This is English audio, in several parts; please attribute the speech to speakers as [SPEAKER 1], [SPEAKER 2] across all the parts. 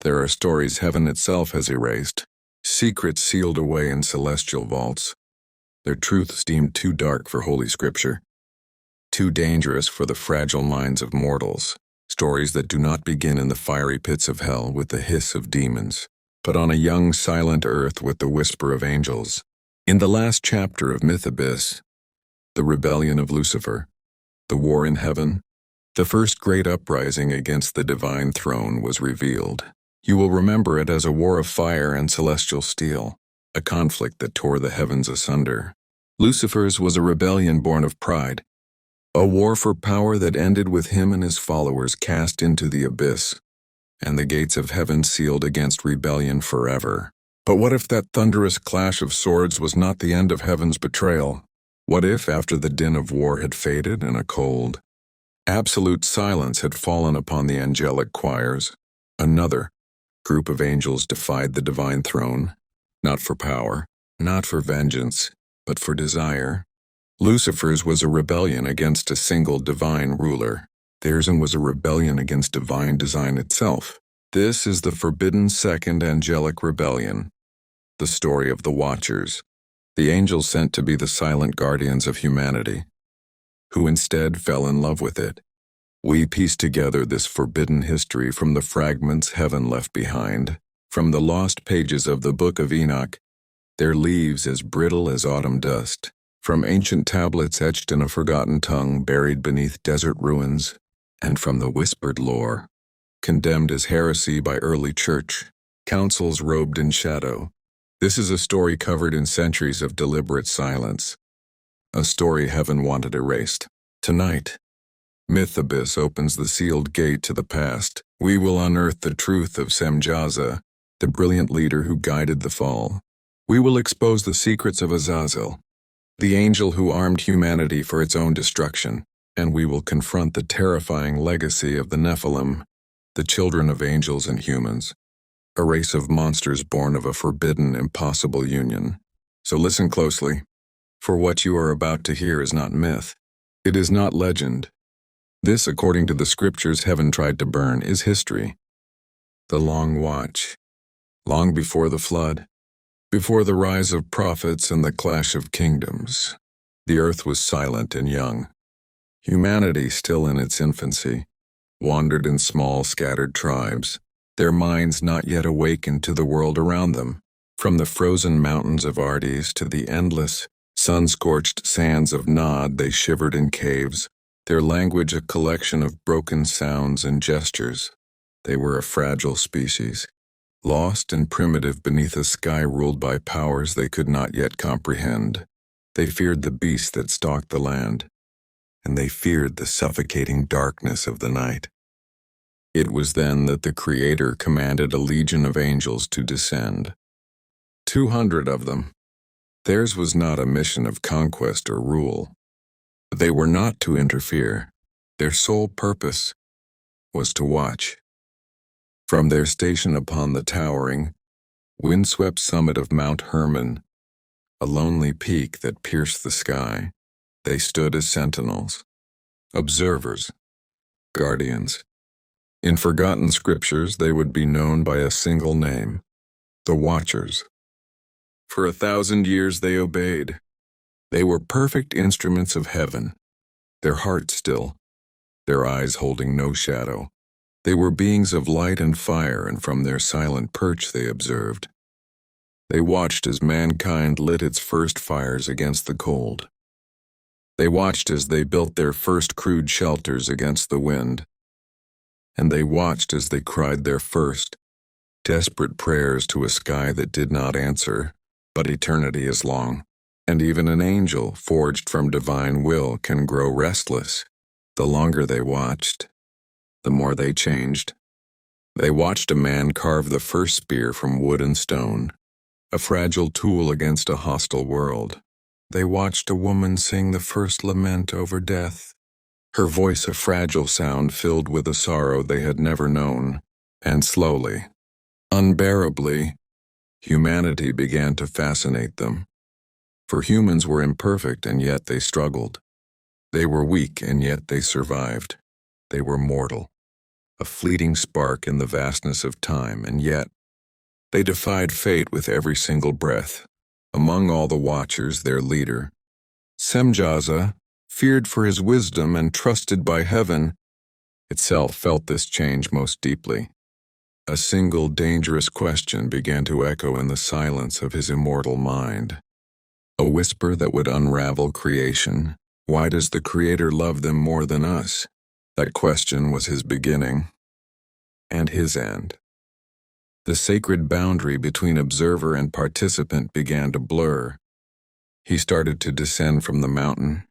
[SPEAKER 1] There are stories heaven itself has erased, secrets sealed away in celestial vaults, their truths deemed too dark for Holy Scripture, too dangerous for the fragile minds of mortals, stories that do not begin in the fiery pits of hell with the hiss of demons, but on a young, silent earth with the whisper of angels. In the last chapter of Myth Abyss, the rebellion of Lucifer, the war in heaven, the first great uprising against the divine throne was revealed. You will remember it as a war of fire and celestial steel, a conflict that tore the heavens asunder. Lucifer's was a rebellion born of pride, a war for power that ended with him and his followers cast into the abyss, and the gates of heaven sealed against rebellion forever. But what if that thunderous clash of swords was not the end of heaven's betrayal? What if, after the din of war had faded and a cold, absolute silence had fallen upon the angelic choirs, another group of angels defied the divine throne, not for power, not for vengeance, but for desire? Lucifer's was a rebellion against a single divine ruler. Theirs was a rebellion against divine design itself. This is the forbidden second angelic rebellion, the story of the Watchers, the angels sent to be the silent guardians of humanity, who instead fell in love with it. We piece together this forbidden history from the fragments heaven left behind, from the lost pages of the Book of Enoch, their leaves as brittle as autumn dust, from ancient tablets etched in a forgotten tongue buried beneath desert ruins, and from the whispered lore, condemned as heresy by early church, councils robed in shadow. This is a story covered in centuries of deliberate silence, a story heaven wanted erased. Tonight, Myth Abyss opens the sealed gate to the past. We will unearth the truth of Semjaza, the brilliant leader who guided the fall. We will expose the secrets of Azazel, the angel who armed humanity for its own destruction, and we will confront the terrifying legacy of the Nephilim, the children of angels and humans, a race of monsters born of a forbidden, impossible union. So listen closely, for what you are about to hear is not myth. It is not legend. This, according to the scriptures heaven tried to burn, is history. The long watch, long before the flood, before the rise of prophets and the clash of kingdoms, the earth was silent and young. Humanity, still in its infancy, wandered in small, scattered tribes, their minds not yet awakened to the world around them. From the frozen mountains of Ardis to the endless, sun-scorched sands of Nod, they shivered in caves, their language a collection of broken sounds and gestures. They were a fragile species, lost and primitive beneath a sky ruled by powers they could not yet comprehend. They feared the beast that stalked the land, and they feared the suffocating darkness of the night. It was then that the Creator commanded a legion of angels to descend. 200 of them. Theirs was not a mission of conquest or rule. They were not to interfere. Their sole purpose was to watch. From their station upon the towering, windswept summit of Mount Hermon, a lonely peak that pierced the sky, they stood as sentinels, observers, guardians. In forgotten scriptures, they would be known by a single name, the Watchers. For 1,000 years they obeyed. They were perfect instruments of heaven, their hearts still, their eyes holding no shadow. They were beings of light and fire, and from their silent perch they observed. They watched as mankind lit its first fires against the cold. They watched as they built their first crude shelters against the wind. And they watched as they cried their first, desperate prayers to a sky that did not answer, but eternity is long. And even an angel, forged from divine will, can grow restless. The longer they watched, the more they changed. They watched a man carve the first spear from wood and stone, a fragile tool against a hostile world. They watched a woman sing the first lament over death, her voice a fragile sound filled with a sorrow they had never known. And slowly, unbearably, humanity began to fascinate them. For humans were imperfect, and yet they struggled. They were weak, and yet they survived. They were mortal. a fleeting spark in the vastness of time, and yet they defied fate with every single breath. Among all the watchers, their leader, Semjaza, feared for his wisdom and trusted by heaven, itself felt this change most deeply. A single dangerous question began to echo in the silence of his immortal mind. A whisper that would unravel creation. Why does the Creator love them more than us? That question was his beginning and his end. The sacred boundary between observer and participant began to blur. He started to descend from the mountain,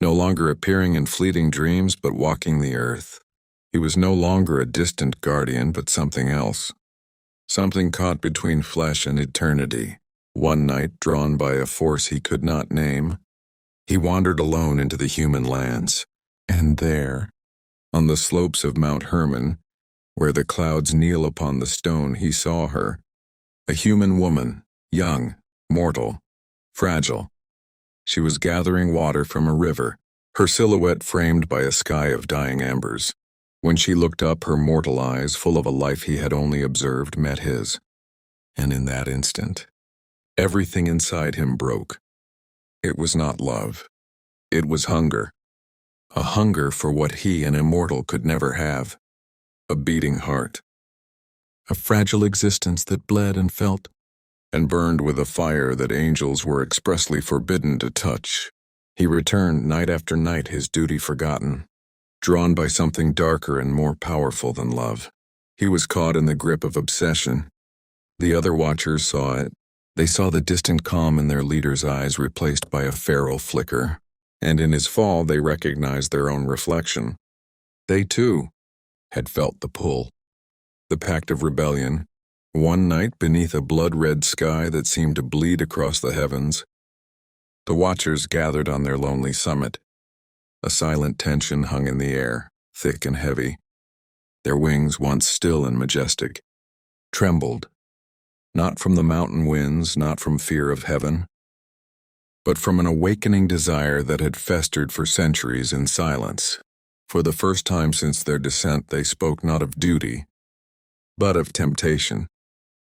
[SPEAKER 1] no longer appearing in fleeting dreams but walking the earth. He was no longer a distant guardian but something else. Something caught between flesh and eternity. One night, drawn by a force he could not name, he wandered alone into the human lands. And there, on the slopes of Mount Hermon, where the clouds kneel upon the stone, he saw her. A human woman, young, mortal, fragile. She was gathering water from a river, her silhouette framed by a sky of dying embers. When she looked up, her mortal eyes, full of a life he had only observed, met his. And in that instant, everything inside him broke. It was not love. It was hunger. A hunger for what he, an immortal, could never have. A beating heart. A fragile existence that bled and felt, and burned with a fire that angels were expressly forbidden to touch. He returned night after night, his duty forgotten, drawn by something darker and more powerful than love. He was caught in the grip of obsession. The other watchers saw it. They saw the distant calm in their leader's eyes replaced by a feral flicker, and in his fall they recognized their own reflection. They, too, had felt the pull. The Pact of Rebellion. One night beneath a blood-red sky that seemed to bleed across the heavens, the watchers gathered on their lonely summit. A silent tension hung in the air, thick and heavy. Their wings, once still and majestic, trembled, not from the mountain winds, not from fear of heaven, but from an awakening desire that had festered for centuries in silence. For the first time since their descent, they spoke not of duty, but of temptation.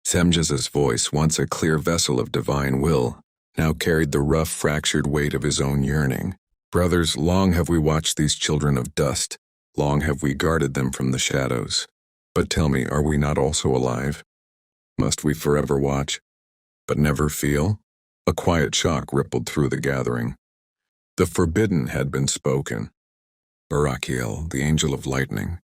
[SPEAKER 1] Semjaza's voice, once a clear vessel of divine will, now carried the rough, fractured weight of his own yearning. Brothers, long have we watched these children of dust. Long have we guarded them from the shadows. But tell me, are we not also alive? Must we forever watch, but never feel? A quiet shock rippled through the gathering. The forbidden had been spoken. Barakiel, the angel of lightning,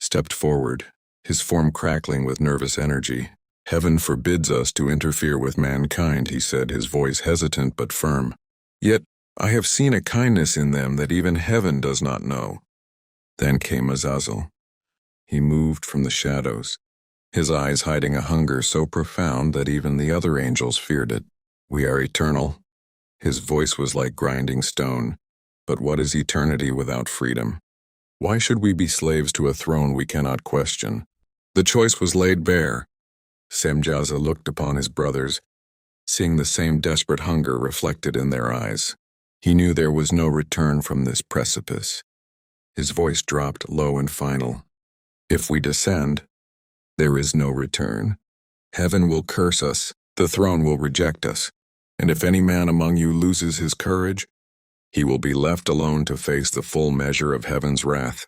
[SPEAKER 1] stepped forward, his form crackling with nervous energy. Heaven forbids us to interfere with mankind, he said, his voice hesitant but firm. Yet I have seen a kindness in them that even heaven does not know. Then came Azazel. He moved from the shadows, his eyes hiding a hunger so profound that even the other angels feared it. We are eternal. His voice was like grinding stone. But what is eternity without freedom? Why should we be slaves to a throne we cannot question? The choice was laid bare. Semjaza looked upon his brothers, seeing the same desperate hunger reflected in their eyes. He knew there was no return from this precipice. His voice dropped low and final. If we descend, there is no return. Heaven will curse us, the throne will reject us, and if any man among you loses his courage, he will be left alone to face the full measure of heaven's wrath.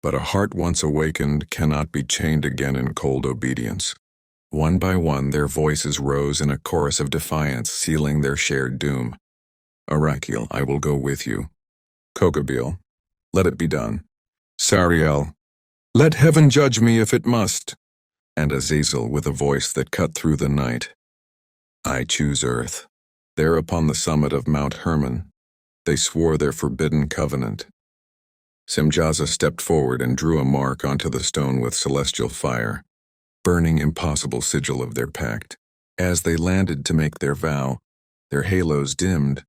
[SPEAKER 1] But a heart once awakened cannot be chained again in cold obedience. One by one, their voices rose in a chorus of defiance, sealing their shared doom. Arakiel, I will go with you. Kogabil, let it be done. Sariel, let heaven judge me if it must. And Azazel, with a voice that cut through the night, I choose earth. There upon the summit of Mount Hermon, they swore their forbidden covenant. Semjaza stepped forward and drew a mark onto the stone with celestial fire, burning impossible sigil of their pact. As they landed to make their vow, their halos dimmed,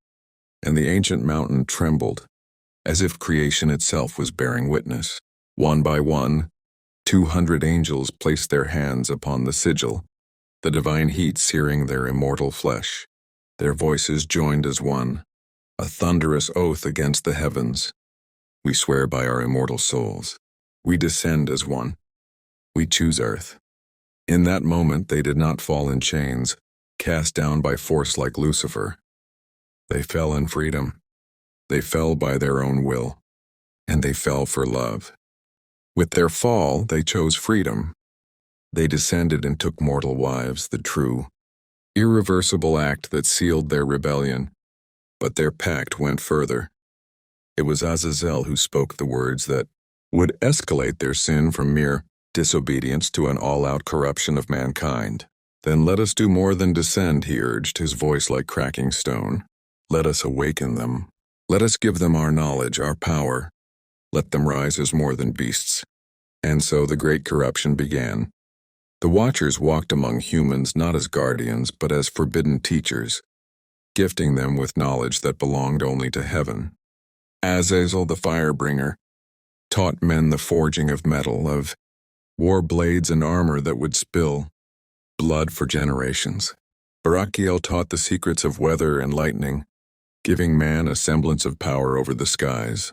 [SPEAKER 1] and the ancient mountain trembled, as if creation itself was bearing witness. One by one, 200 angels placed their hands upon the sigil, the divine heat searing their immortal flesh. Their voices joined as one, a thunderous oath against the heavens. We swear by our immortal souls. We descend as one. We choose earth. In that moment they did not fall in chains, cast down by force like Lucifer. They fell in freedom. They fell by their own will. And they fell for love. With their fall, they chose freedom. They descended and took mortal wives, the true, irreversible act that sealed their rebellion. But their pact went further. It was Azazel who spoke the words that would escalate their sin from mere disobedience to an all-out corruption of mankind. Then let us do more than descend, he urged, his voice like cracking stone. Let us awaken them. Let us give them our knowledge, our power. Let them rise as more than beasts. And so the great corruption began. The Watchers walked among humans not as guardians, but as forbidden teachers, gifting them with knowledge that belonged only to heaven. Azazel, the Firebringer, taught men the forging of metal, of war blades and armor that would spill blood for generations. Barachiel taught the secrets of weather and lightning, giving man a semblance of power over the skies.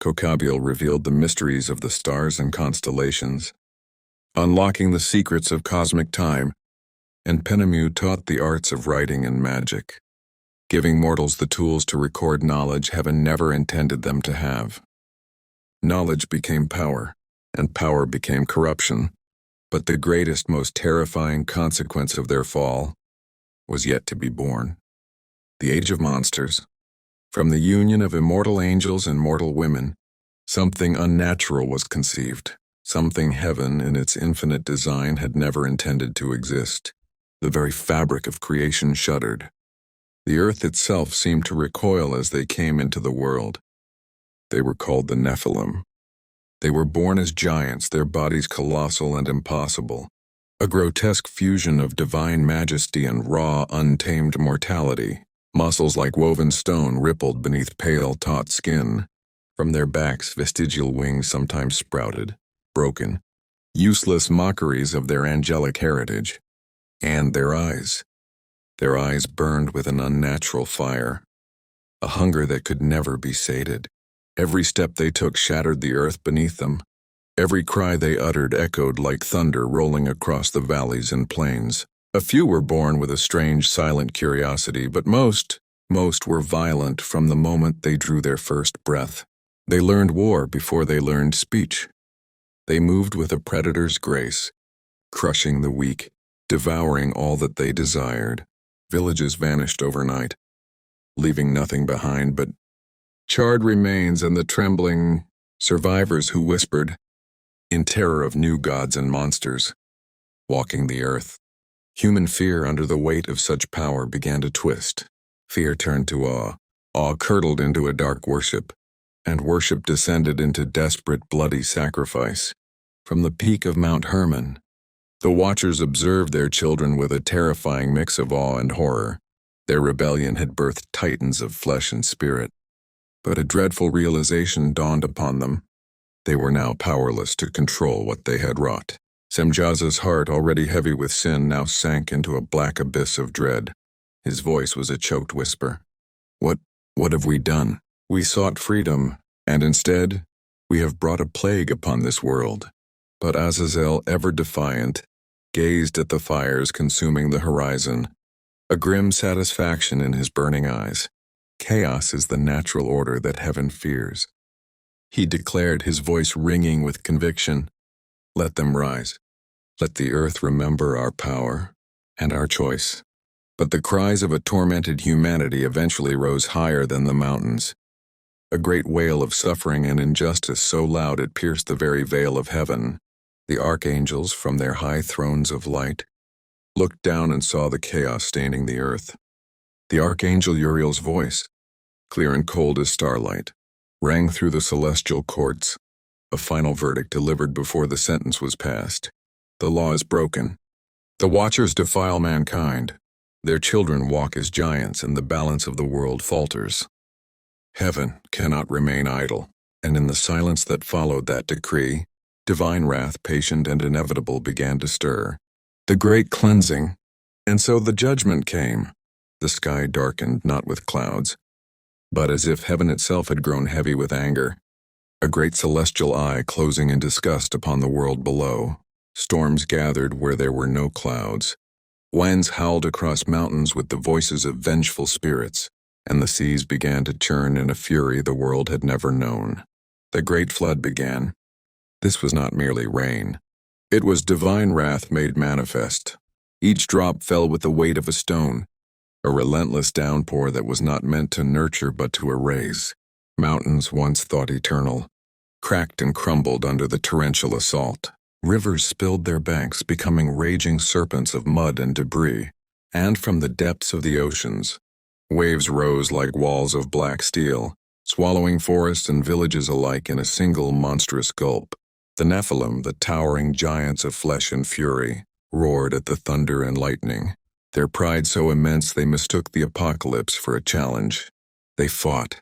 [SPEAKER 1] Kokabiel revealed the mysteries of the stars and constellations, unlocking the secrets of cosmic time, and Penemu taught the arts of writing and magic, giving mortals the tools to record knowledge heaven never intended them to have. Knowledge became power, and power became corruption, but the greatest, most terrifying consequence of their fall was yet to be born. The Age of Monsters. From the union of immortal angels and mortal women, something unnatural was conceived, something heaven in its infinite design had never intended to exist. The very fabric of creation shuddered. The earth itself seemed to recoil as they came into the world. They were called the Nephilim. They were born as giants, their bodies colossal and impossible, a grotesque fusion of divine majesty and raw, untamed mortality. Muscles like woven stone rippled beneath pale, taut skin. From their backs, vestigial wings sometimes sprouted, broken, useless mockeries of their angelic heritage. And their eyes. Their eyes burned with an unnatural fire, a hunger that could never be sated. Every step they took shattered the earth beneath them. Every cry they uttered echoed like thunder rolling across the valleys and plains. A few were born with a strange, silent curiosity, but most were violent from the moment they drew their first breath. They learned war before they learned speech. They moved with a predator's grace, crushing the weak, devouring all that they desired. Villages vanished overnight, leaving nothing behind but charred remains and the trembling survivors who whispered, in terror of new gods and monsters, walking the earth. Human fear under the weight of such power began to twist. Fear turned to awe. Awe curdled into a dark worship, and worship descended into desperate, bloody sacrifice. From the peak of Mount Hermon, the Watchers observed their children with a terrifying mix of awe and horror. Their rebellion had birthed titans of flesh and spirit. But a dreadful realization dawned upon them. They were now powerless to control what they had wrought. Semjaza's heart, already heavy with sin, now sank into a black abyss of dread. His voice was a choked whisper. What have we done? We sought freedom, and instead, we have brought a plague upon this world. But Azazel, ever defiant, gazed at the fires consuming the horizon, a grim satisfaction in his burning eyes. Chaos is the natural order that heaven fears. He declared, his voice ringing with conviction, let them rise. Let the earth remember our power and our choice. But the cries of a tormented humanity eventually rose higher than the mountains. A great wail of suffering and injustice so loud it pierced the very veil of heaven. The archangels, from their high thrones of light, looked down and saw the chaos staining the earth. The archangel Uriel's voice, clear and cold as starlight, rang through the celestial courts, a final verdict delivered before the sentence was passed. The law is broken. The Watchers defile mankind. Their children walk as giants, and the balance of the world falters. Heaven cannot remain idle, and in the silence that followed that decree, divine wrath, patient and inevitable, began to stir. The great cleansing, and so the judgment came. The sky darkened, not with clouds, but as if heaven itself had grown heavy with anger, a great celestial eye closing in disgust upon the world below. Storms gathered where there were no clouds. Winds howled across mountains with the voices of vengeful spirits, and the seas began to churn in a fury the world had never known. The great flood began. This was not merely rain. It was divine wrath made manifest. Each drop fell with the weight of a stone, a relentless downpour that was not meant to nurture but to erase. Mountains once thought eternal, cracked and crumbled under the torrential assault. Rivers spilled their banks, becoming raging serpents of mud and debris. And from the depths of the oceans, waves rose like walls of black steel, swallowing forests and villages alike in a single monstrous gulp. The Nephilim, the towering giants of flesh and fury, roared at the thunder and lightning, their pride so immense they mistook the apocalypse for a challenge. They fought.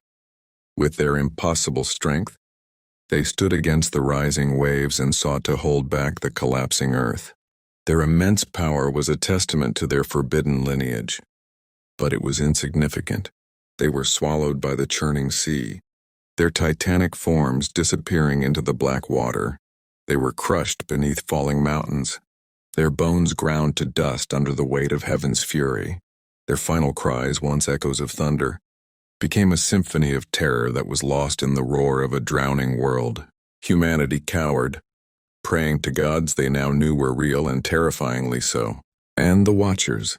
[SPEAKER 1] With their impossible strength, they stood against the rising waves and sought to hold back the collapsing earth. Their immense power was a testament to their forbidden lineage. But it was insignificant. They were swallowed by the churning sea, their titanic forms disappearing into the black water. They were crushed beneath falling mountains, their bones ground to dust under the weight of heaven's fury. Their final cries, once echoes of thunder, became a symphony of terror that was lost in the roar of a drowning world. Humanity cowered, praying to gods they now knew were real and terrifyingly so. And the Watchers,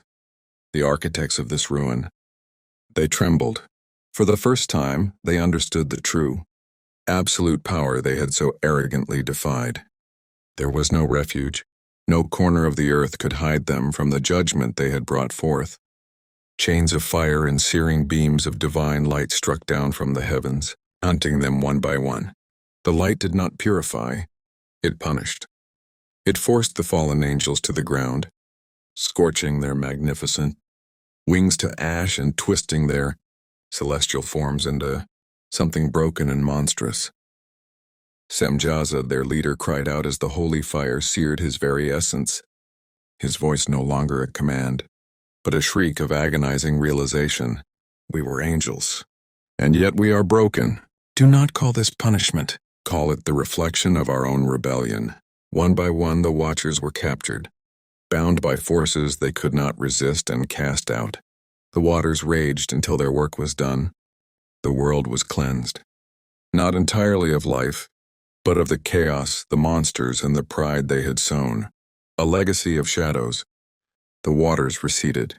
[SPEAKER 1] the architects of this ruin, they trembled. For the first time, they understood the true, absolute power they had so arrogantly defied. There was no refuge. No corner of the earth could hide them from the judgment they had brought forth. Chains of fire and searing beams of divine light struck down from the heavens, hunting them one by one. The light did not purify, it punished. It forced the fallen angels to the ground, scorching their magnificent wings to ash and twisting their celestial forms into something broken and monstrous. Semjaza, their leader, cried out as the holy fire seared his very essence, his voice no longer a command, but a shriek of agonizing realization. We were angels, and yet we are broken. Do not call this punishment. Call it the reflection of our own rebellion. One by one the Watchers were captured, bound by forces they could not resist and cast out. The waters raged until their work was done. The world was cleansed, not entirely of life, but of the chaos, the monsters, and the pride they had sown. A legacy of shadows. The waters receded.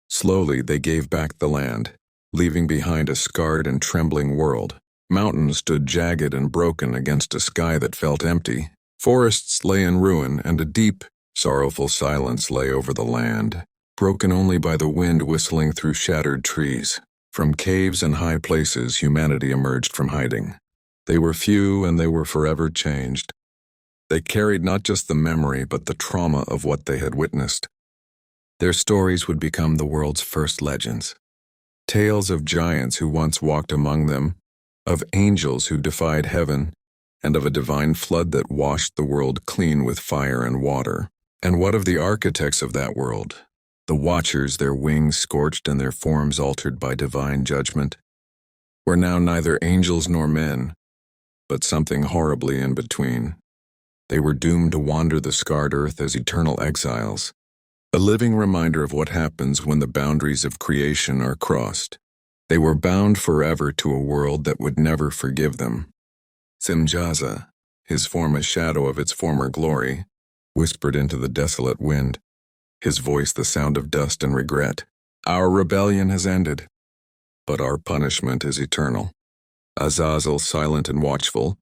[SPEAKER 1] Slowly they gave back the land, leaving behind a scarred and trembling world. Mountains stood jagged and broken against a sky that felt empty. Forests lay in ruin, and a deep, sorrowful silence lay over the land, broken only by the wind whistling through shattered trees. From caves and high places humanity emerged from hiding. They were few and they were forever changed. They carried not just the memory but the trauma of what they had witnessed. Their stories would become the world's first legends. Tales of giants who once walked among them, of angels who defied heaven, and of a divine flood that washed the world clean with fire and water. And what of the architects of that world? The Watchers, their wings scorched and their forms altered by divine judgment, were now neither angels nor men, but something horribly in between. They were doomed to wander the scarred earth as eternal exiles, a living reminder of what happens when the boundaries of creation are crossed. They were bound forever to a world that would never forgive them. Semjaza, his form a shadow of its former glory, whispered into the desolate wind, his voice the sound of dust and regret. Our rebellion has ended, but our punishment is eternal. Azazel, silent and watchful,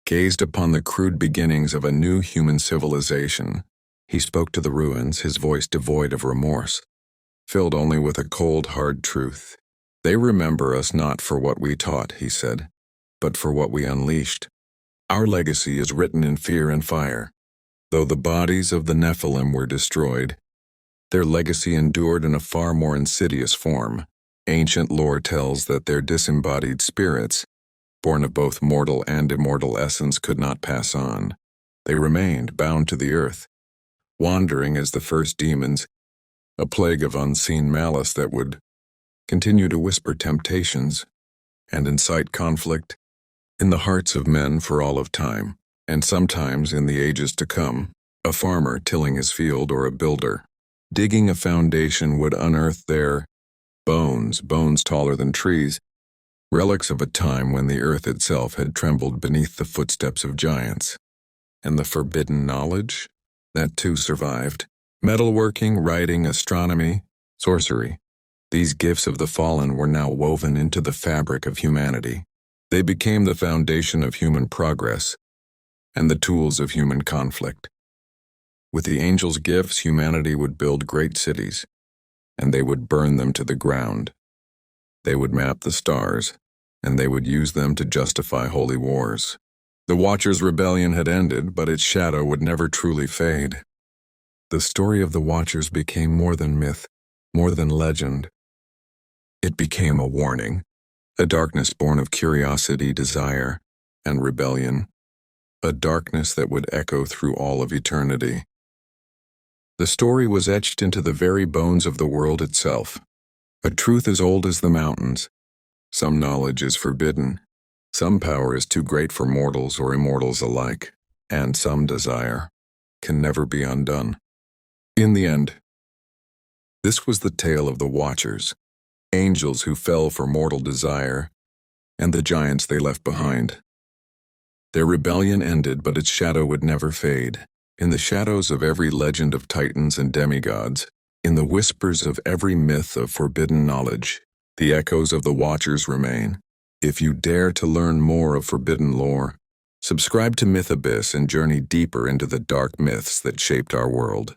[SPEAKER 1] gazed upon the crude beginnings of a new human civilization. He spoke to the ruins, his voice devoid of remorse, filled only with a cold, hard truth. They remember us not for what we taught, he said, but for what we unleashed. Our legacy is written in fear and fire. Though the bodies of the Nephilim were destroyed, their legacy endured in a far more insidious form. Ancient lore tells that their disembodied spirits, born of both mortal and immortal essence, could not pass on. They remained bound to the earth, wandering as the first demons, a plague of unseen malice that would continue to whisper temptations and incite conflict in the hearts of men for all of time, and sometimes in the ages to come. A farmer tilling his field or a builder digging a foundation would unearth their bones taller than trees, relics of a time when the earth itself had trembled beneath the footsteps of giants. And the forbidden knowledge? That too survived. Metalworking, writing, astronomy, sorcery. These gifts of the fallen were now woven into the fabric of humanity. They became the foundation of human progress and the tools of human conflict. With the angels' gifts, humanity would build great cities, and they would burn them to the ground. They would map the stars, and they would use them to justify holy wars. The Watchers' rebellion had ended, but its shadow would never truly fade. The story of the Watchers became more than myth, more than legend. It became a warning, a darkness born of curiosity, desire, and rebellion, a darkness that would echo through all of eternity. The story was etched into the very bones of the world itself. A truth as old as the mountains. Some knowledge is forbidden. Some power is too great for mortals or immortals alike. And some desire can never be undone. In the end, this was the tale of the Watchers, angels who fell for mortal desire, and the giants they left behind. Their rebellion ended, but its shadow would never fade. In the shadows of every legend of titans and demigods, in the whispers of every myth of forbidden knowledge, the echoes of the Watchers remain. If you dare to learn more of forbidden lore, subscribe to Myth Abyss and journey deeper into the dark myths that shaped our world.